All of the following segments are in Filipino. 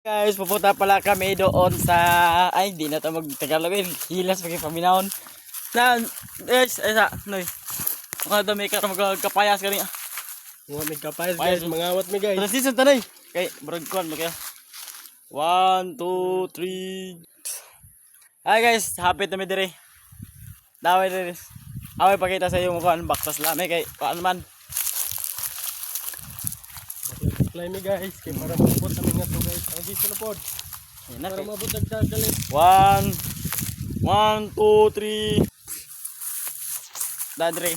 Guys, pupunta pala kami doon sa ay hindi na to magtagalog hilas pag paminahon. Na guys, ay sa noy. Mga dami ka magkapayas kani. Mga may kapayas guys, mangawat mi guys. Transition tanay. Kay brad kwan mo kaya. 1 2 3. Hi guys, happy to me dire. Daway dire. Away pakita sa iyo mo kan baksas lami kay paano man. Play mi guys, kay para mabot sa mga to guys. Ang giso na pod. Para mabot dagdagan. 1 1 2 3. Dadre.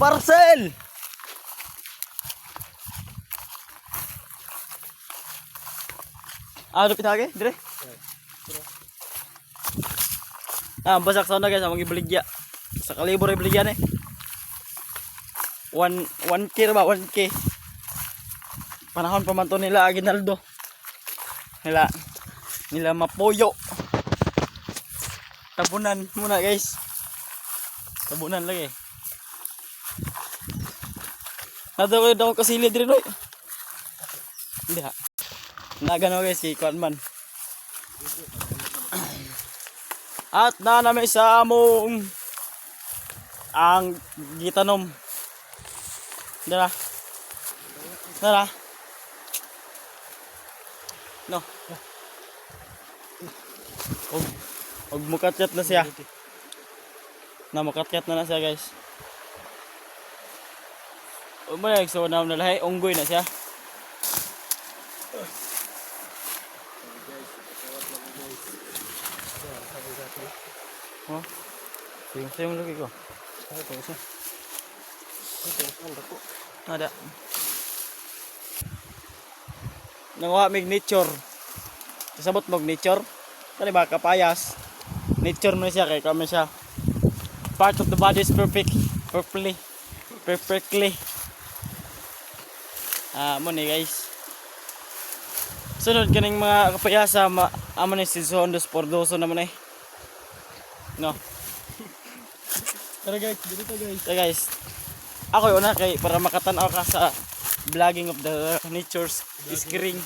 Parcel. Ah, lupit lagi, dire. Basak sana guys, among ibaligya. Sa kalibor ibaligya ni. 1K ba, 1K. Panahon pa man to nila Aguinaldo. Nila Mapoyo. Tabunan muna guys. Tabunan lagi. Nado daw kasili dire noy. Hindi ha. Nagano guys si kuan man. At na namin sa among ang gitanom. Dara. Dara. No. Og mukatyat na siya. Mukatyat na siya guys. Og man so na lahi unggoy na siya. Oh. Sayang lagi ko. Ada. Nanguha mig nature. Kasabot mog nature. Kani ba kapayas. Nature mo siya kay kami siya. Part of the body is perfectly. Mo ni guys. Sunod kaning mga kapayasa amo ni si Sondos Pordoso naman eh. No. Tara guys, dito guys. So guys, ako una kay para makatanaw ka sa vlogging of the nature's screen.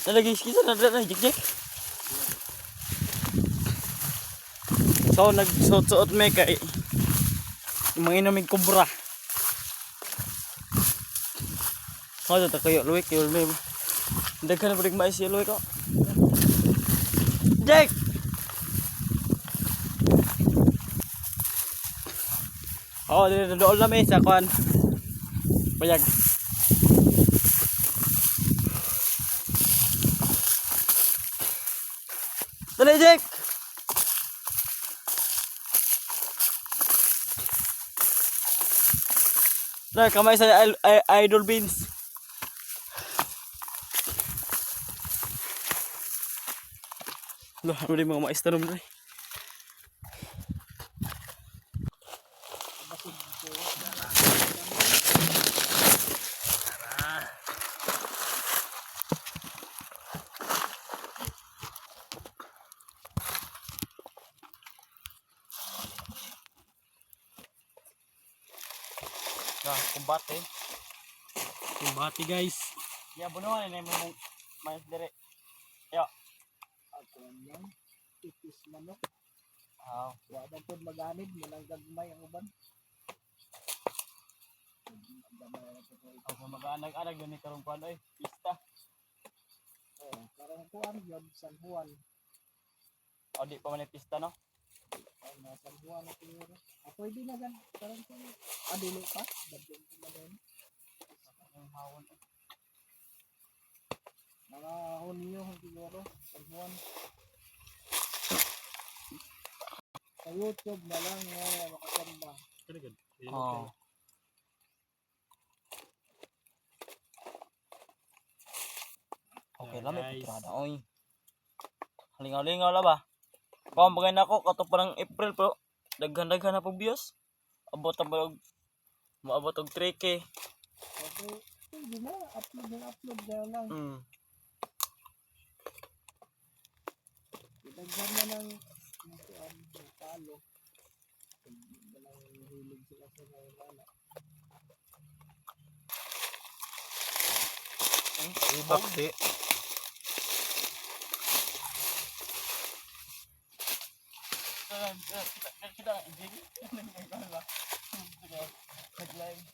Talagi kita na jek. So nagsuot me kay manginom mig kubra. Hoy ta kayo luwik kayo me. Daghan pa rig mais luwik ko. Jek. Oh, doon lang sa kuan. Payag. Dali, Jack! Nah, kamay sa idol beans. Loh, ano din mga mais tanong na eh. Kumbati guys. Ya, bunuhan na yung mais dire. Yo. Ako yan. Tipis manok. Wala po maganid. Mulang gagmay ang uban. Ako mag-anag-anag yun ni karong kuan oy, pista. Parang kuan yun, San Juan. O di pa man pista no? San Juan na siguro. Pwede na gan. Parang kuan. Dili pa. Dadyon ko na din. Ang hawon. Mga Hunyo siguro. San Juan. Sa YouTube na lang makasamba. Oh. Okay lang may putrada oy. Halingaw-lingaw la ba? Kung bagay na ako kato pa ng April pero daghan-daghan na pong views. Abot ang balog maabot og 3K. Hindi na upload na lang. Daghan na ng talo. Walang hilig sila sa mga wala. Ibak di. Kita Jimmy. Nag-live.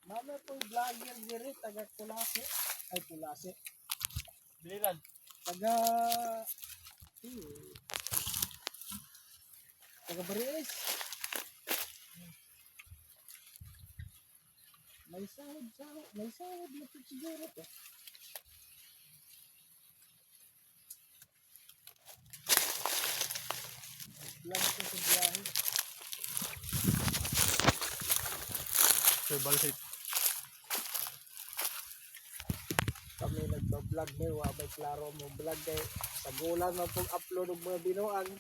Mama po vlogger diri taga Kulase. Ay Kulase. Biliran. Taga taga Baris. May sahod na ito siguro to. Vlog ko sa biyahe. Balsit. Kami nagba-vlog na wabay klaro mo vlog kay sa gulan man pong upload og mga binuang.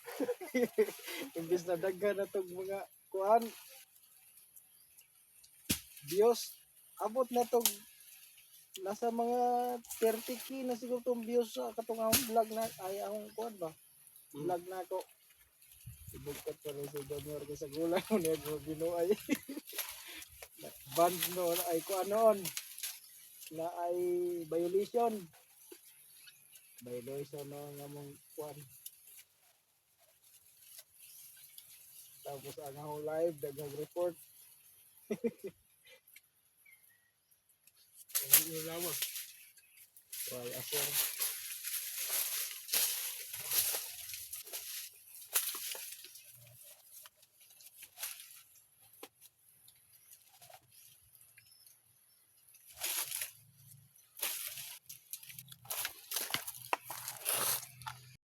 Imbis na daghan na tong mga kuan. Views abot na tong nasa mga 30k na siguro tong views sa katong akong vlog na ay akong kuan ba. Vlog na ako. Ibugkat pa rin sa Junior ko sa gulan mo na mga binuay. Band no ay kuan noon na ay violation no nga mong kuan tapos ang akong live dagang report Ano lamang? why asir